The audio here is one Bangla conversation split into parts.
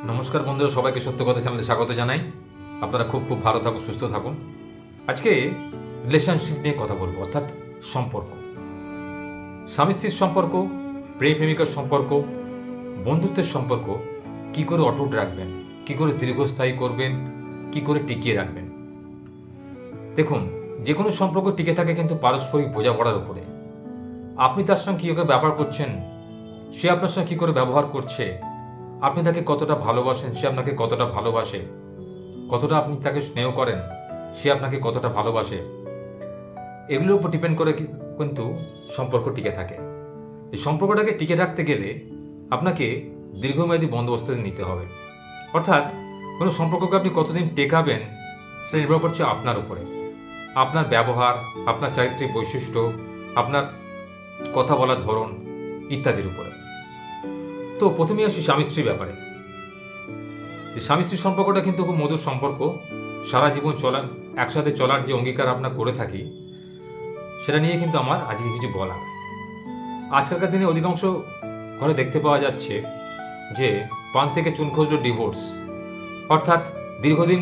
নমস্কার বন্ধুরা, সবাইকে সত্য কথা চ্যানেলে স্বাগত জানাই। আপনারা খুব ভালো থাকুন, সুস্থ থাকুন। আজকে রিলেশনশিপ নিয়ে কথা বলবো, অর্থাৎ সম্পর্ক, স্বামী স্ত্রীর সম্পর্ক, প্রেম প্রেমিকার সম্পর্ক, বন্ধুত্বের সম্পর্ক কি করে অটুট রাখবেন, কি করে দীর্ঘস্থায়ী করবেন, কি করে টিকিয়ে রাখবেন। দেখুন, যে কোনো সম্পর্ক টিকে থাকে কিন্তু পারস্পরিক বোঝাপড়ার উপরে। আপনি তার সঙ্গে কীভাবে ব্যবহার করছেন, সে আপনার সঙ্গে কী করে ব্যবহার করছে, আপনি তাকে কতটা ভালোবাসেন, সে আপনাকে কতটা ভালোবাসে, কতটা আপনি তাকে স্নেহ করেন, সে আপনাকে কতটা ভালোবাসে, এগুলোর উপর ডিপেন্ড করে কিন্তু সম্পর্ক টিকে থাকে। এই সম্পর্কটাকে টিকে রাখতে গেলে আপনাকে দীর্ঘমেয়াদী বন্দোবস্ত নিতে হবে। অর্থাৎ কোনো সম্পর্ককে আপনি কতদিন টেকাবেন সেটা নির্ভর করছে আপনার উপরে, আপনার ব্যবহার, আপনার চারিত্রিক বৈশিষ্ট্য, আপনার কথা বলার ধরন ইত্যাদির উপরে। তো প্রথমেই আসি স্বামী স্ত্রীর ব্যাপারে। যে স্বামী স্ত্রীর সম্পর্কটা কিন্তু খুব মধুর সম্পর্ক। সারা জীবন একসাথে চলার যে অঙ্গীকার আমরা করে থাকি, সেটা নিয়ে কিন্তু আমার আজকে কিছু বলা। আজকালকার দিনে অধিকাংশ ঘরে দেখতে পাওয়া যাচ্ছে যে পান থেকে চুন খসল ডিভোর্স, অর্থাৎ দীর্ঘদিন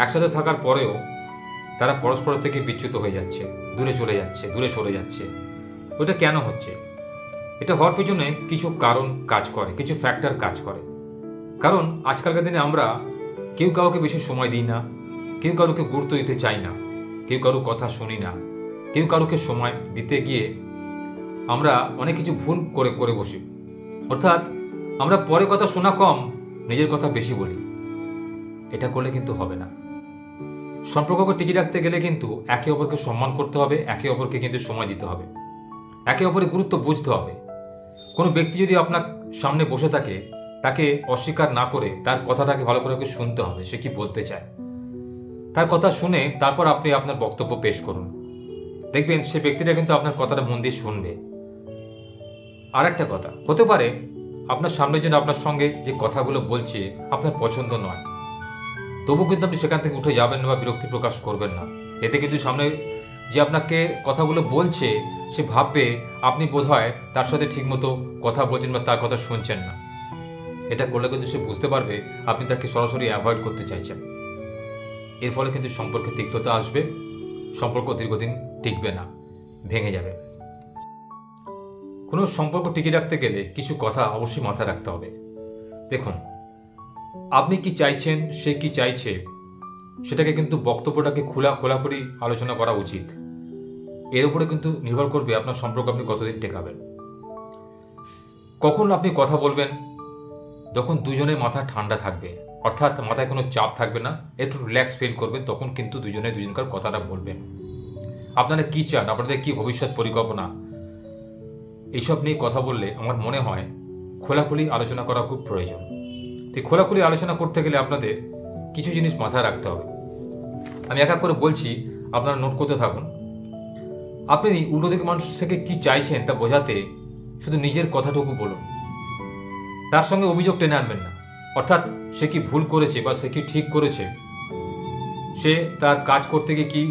একসাথে থাকার পরেও তারা পরস্পর থেকে বিচ্যুত হয়ে যাচ্ছে, দূরে চলে যাচ্ছে, দূরে সরে যাচ্ছে। ওটা কেন হচ্ছে? এটা হওয়ার পেছনে কিছু কারণ কাজ করে, কিছু ফ্যাক্টর কাজ করে। কারণ আজকালকার দিনে আমরা কেউ কাউকে বেশি সময় দিই না, কেউ কারোকে গুরুত্ব দিতে চাই না, কেউ কারোর কথা শুনি না, কেউ কারোকে সময় দিতে গিয়ে আমরা অনেক কিছু ভুল করে বসি। অর্থাৎ আমরা পরে কথা শোনা কম, নিজের কথা বেশি বলি। এটা করলে কিন্তু হবে না। সম্পর্ককে টিকিয়ে রাখতে গেলে কিন্তু একে অপরকে সম্মান করতে হবে, একে অপরকে কিন্তু সময় দিতে হবে, একে অপরের গুরুত্ব বুঝতে হবে। কোনো ব্যক্তি যদি আপনার সামনে বসে থাকে, তাকে অস্বীকার না করে তার কথাটাকে ভালো করে শুনতে হবে, সে কি বলতে চায়। তার কথা শুনে তারপর আপনি আপনার বক্তব্য পেশ করুন। দেখবেন সে ব্যক্তিটা কিন্তু আপনার কথাটা মন দিয়ে শুনবে। আর একটা কথা হতে পারে, আপনার সামনের জন্য আপনার সঙ্গে যে কথাগুলো বলছে আপনার পছন্দ নয়, তবু কিন্তু আপনি সেখান থেকে উঠে যাবেন না বা বিরক্তি প্রকাশ করবেন না। এতে কিন্তু সামনে যে আপনাকে কথাগুলো বলছে সে ভাববে আপনি বোধহয় তার সাথে ঠিকমতো কথা বলছেন বা তার কথা শুনছেন না। এটা করলে কিন্তু সে বুঝতে পারবে আপনি তাকে সরাসরি অ্যাভয়েড করতে চাইছেন। এর ফলে কিন্তু সম্পর্কে তিক্ততা আসবে, সম্পর্ক দীর্ঘদিন টিকবে না, ভেঙে যাবে। কোনো সম্পর্ক টিকিয়ে রাখতে গেলে কিছু কথা অবশ্যই মাথায় রাখতে হবে। দেখুন, আপনি কি চাইছেন, সে কি চাইছে, সেটাকে কিন্তু বক্তব্যটাকে খোলাখুলি আলোচনা করা উচিত। এর উপরে কিন্তু নির্ভর করবে আপনার সম্পর্ক আপনি কতদিন টেকাবেন। কখন আপনি কথা বলবেন? যখন দুজনের মাথা ঠান্ডা থাকবে, অর্থাৎ মাথায় কোনো চাপ থাকবে না, একটু রিল্যাক্স ফিল করবেন, তখন কিন্তু দুজনকার কথাটা বলবেন। আপনারা কি চান, আপনাদের কি ভবিষ্যৎ পরিকল্পনা, এইসব নিয়ে কথা বললে আমার মনে হয় খোলাখুলি আলোচনা করা খুব প্রয়োজন। এই খোলাখুলি আলোচনা করতে গেলে আপনাদের কিছু জিনিস মাথায় রাখতে হবে। আমি এক এক করে বলছি, আপনারা নোট করতে থাকুন। আপনি উল্টো দিকে মানুষ থেকে কী চাইছেন তা বোঝাতে শুধু নিজের কথাটুকু বলুন, তার সঙ্গে অভিযোগ টেনে আনবেন না। অর্থাৎ সে কি ভুল করেছে বা সে কি ঠিক করেছে, সে তার কাজ করতে গিয়ে কী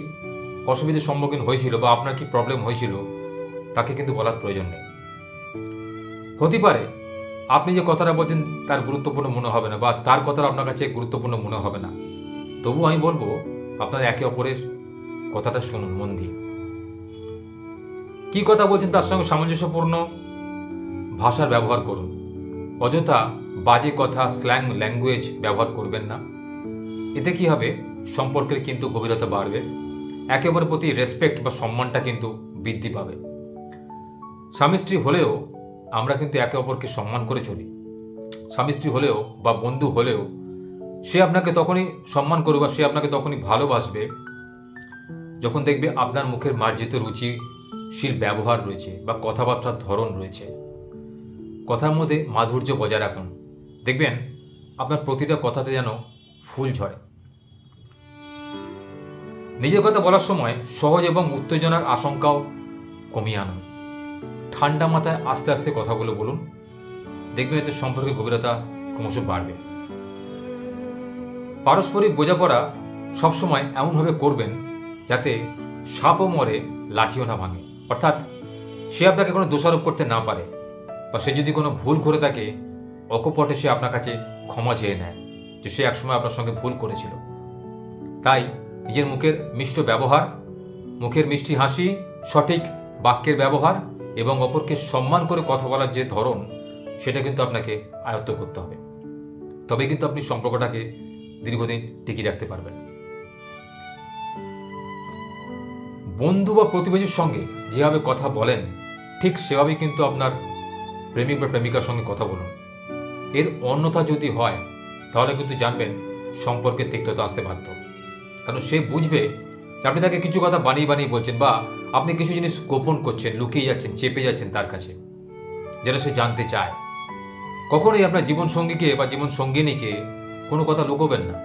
অসুবিধার সম্মুখীন হয়েছিল বা আপনার কি প্রবলেম হয়েছিল, তাকে কিন্তু বলার প্রয়োজন নেই। হতে পারে আপনি যে কথাটা বলছেন তার গুরুত্বপূর্ণ মনে হবে না বা তার কথাটা আপনার কাছে গুরুত্বপূর্ণ মনে হবে না, তবু আমি বলবো আপনারা একে অপরের কথাটা শুনুন মন দিয়ে। কি কথা বলছেন তার সঙ্গে সামঞ্জস্যপূর্ণ ভাষার ব্যবহার করুন। অযথা বাজে কথা, স্ল্যাং ল্যাঙ্গুয়েজ ব্যবহার করবেন না। এতে কি হবে, সম্পর্কের কিন্তু গভীরতা বাড়বে, একে অপরের প্রতি রেসপেক্ট বা সম্মানটা কিন্তু বৃদ্ধি পাবে। স্বামী স্ত্রী হলেও আমরা কিন্তু একে অপরকে সম্মান করে চলি। স্বামী স্ত্রী হলেও বা বন্ধু হলেও সে আপনাকে তখনই সম্মান করবে বা সে আপনাকে তখনই ভালোবাসবে যখন দেখবে আপনার মুখের মার্জিত রুচিশীল ব্যবহার রয়েছে বা কথাবার্তার ধরন রয়েছে। কথার মধ্যে মাধুর্য বজায় রাখুন, দেখবেন আপনার প্রতিটা কথাতে যেন ফুল ঝরে। নিজের কথা বলার সময় সহজ এবং উত্তেজনার আশঙ্কাও কমিয়ে আনুন। ঠান্ডা মাথায় আস্তে আস্তে কথাগুলো বলুন, দেখবেন এতে সম্পর্কের গভীরতা ক্রমশ বাড়বে। পারস্পরিক বোঝাপড়া সবসময় এমনভাবে করবেন যাতে সাপও মরে লাঠিও না ভাঙে। অর্থাৎ সে আপনাকে কোনো দোষারোপ করতে না পারে, বা সে যদি কোনো ভুল করে থাকে অকপটে সে আপনার কাছে ক্ষমা চেয়ে নেয় যে সে একসময় আপনার সঙ্গে ভুল করেছিল। তাই নিজের মুখের মিষ্ট ব্যবহার, মুখের মিষ্টি হাসি, সঠিক বাক্যের ব্যবহার এবং অপরকে সম্মান করে কথা বলার যে ধরন, সেটা কিন্তু আপনাকে আয়ত্ত করতে হবে। তবে কিন্তু আপনি সম্পর্কটাকে দীর্ঘদিন টিকিয়ে রাখতে পারবেন। বন্ধু বা প্রতিবেশীর সঙ্গে যেভাবে কথা বলেন ঠিক সেভাবেই কিন্তু আপনার প্রেমিক বা প্রেমিকার সঙ্গে কথা বলুন। এর অন্যথা যদি হয় তাহলে কিন্তু জানবেন সম্পর্কে তিক্ততা আসতে বাধ্য। কারণ সে বুঝবে যে আপনি তাকে কিছু কথা বানিয়ে বানিয়ে বলছেন, বা আপনি কিছু জিনিস গোপন করছেন, লুকিয়ে যাচ্ছেন, চেপে যাচ্ছেন তার কাছে, যেটা সে জানতে চায়। কখনোই আপনার জীবনসঙ্গীকে বা জীবন সঙ্গিনীকে কোনো কথা লুকোবেন না।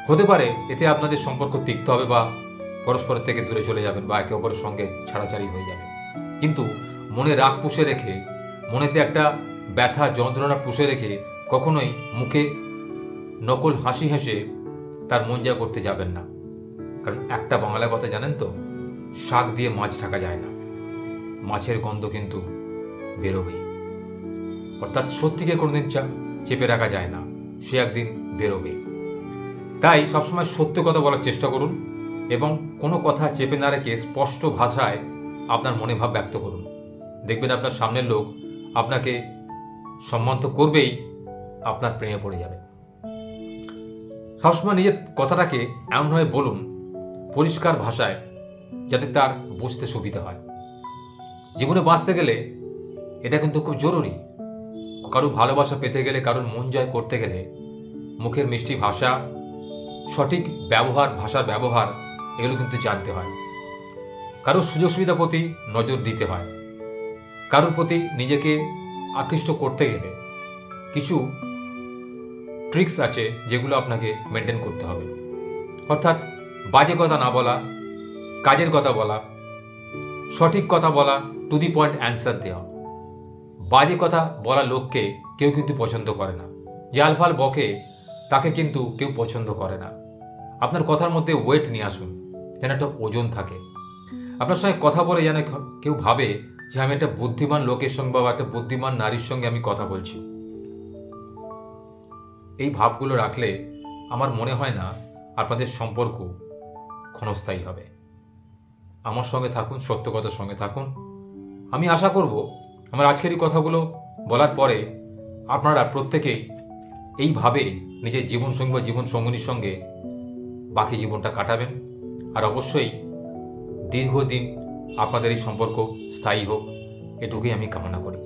হতে পারে এতে আপনাদের সম্পর্ক তিক্ত হবে, বা পরস্পরের থেকে দূরে চলে যাবেন, বা একে অপরের সঙ্গে ছাড়াছাড়ি হয়ে যাবে। কিন্তু মনে রাগ পুষে রেখে, মনেতে একটা ব্যথা যন্ত্রণা পুষে রেখে কখনোই মুখে নকল হাসি হেসে তার মন জয় করতে যাবেন না। কারণ একটা বাংলা কথা জানেন তো, শাক দিয়ে মাছ ঢাকা যায় না, মাছের গন্ধ কিন্তু বেরোবেই। অর্থাৎ সত্যিকে কোনোদিন চেপে রাখা যায় না, সে একদিন বেরোবে। তাই সবসময় সত্য কথা বলার চেষ্টা করুন এবং কোনো কথা চেপে না রেখে স্পষ্ট ভাষায় আপনার মনে ভাব ব্যক্ত করুন। দেখবেন আপনার সামনের লোক আপনাকে সম্মান তো করবেই, আপনার প্রেমে পড়ে যাবে। সবসময় নিজের কথাটাকে এমনভাবে বলুন পরিষ্কার ভাষায়, যাতে তার বুঝতে সুবিধা হয়। জীবনে বাঁচতে গেলে এটা কিন্তু খুব জরুরি। কারো ভালোবাসা পেতে গেলে, কারোর মন জয় করতে গেলে মুখের মিষ্টি ভাষা, সঠিক ব্যবহার, ভাষার ব্যবহার, এগুলো কিন্তু জানতে হয়। কারোর সুযোগ সুবিধার প্রতি নজর দিতে হয়। কারোর প্রতি নিজেকে আকৃষ্ট করতে গেলে কিছু ট্রিক্স আছে যেগুলো আপনাকে মেনটেন করতে হবে। অর্থাৎ বাজে কথা না বলা, কাজের কথা বলা, সঠিক কথা বলা, টু দি পয়েন্ট অ্যান্সার দেওয়া। বাজে কথা বলা লোককে কেউ কিন্তু পছন্দ করে না। যে আলফাল বকে তাকে কিন্তু কেউ পছন্দ করে না। আপনার কথার মধ্যে ওয়েট নিয়ে আসুন, যেন একটা ওজন থাকে। আপনার সঙ্গে কথা বলে যেন কেউ ভাবে যে আমি একটা বুদ্ধিমান লোকের সঙ্গে বা একটা বুদ্ধিমান নারীর সঙ্গে আমি কথা বলছি। এই ভাবগুলো রাখলে আমার মনে হয় না আপনাদের সম্পর্ক ক্ষণস্থায়ী হবে। আমার সঙ্গে থাকুন, সত্য কথার সঙ্গে থাকুন। আমি আশা করব আমার আজকের এই কথাগুলো বলার পরে আপনারা প্রত্যেকেই এইভাবে নিজের জীবনসঙ্গী বা জীবনসঙ্গিনীর সঙ্গে বাকি জীবনটা কাটাবেন। আর অবশ্যই দীর্ঘদিন আপনাদের এই সম্পর্ক স্থায়ী হোক, এটুকুই আমি কামনা করি।